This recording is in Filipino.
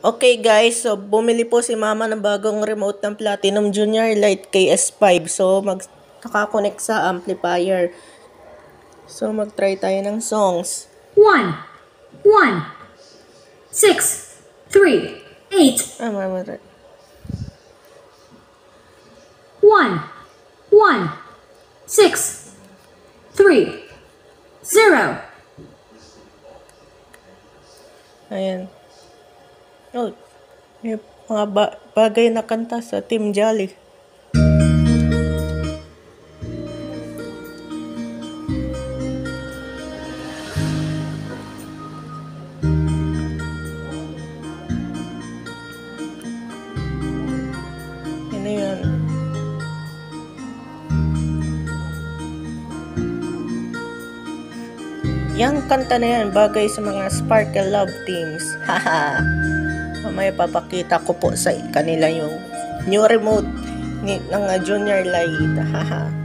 Okay guys, so bumili po si mama ng bagong remote ng Platinum Junior Lite KS5. So nakakonect sa amplifier. So mag-try tayo ng songs. 1, 1, 6, 3, 8. Mama. 1, 1, 6, 3, 0. Ayan. Oh, may mga bagay na kanta sa Team Jolly. Ano yun? Yang kanta na yan, bagay sa mga Sparkle Love Teams. Haha. Mamaya papakita ko po sa kanila yung new remote ng Junior Lite. Haha.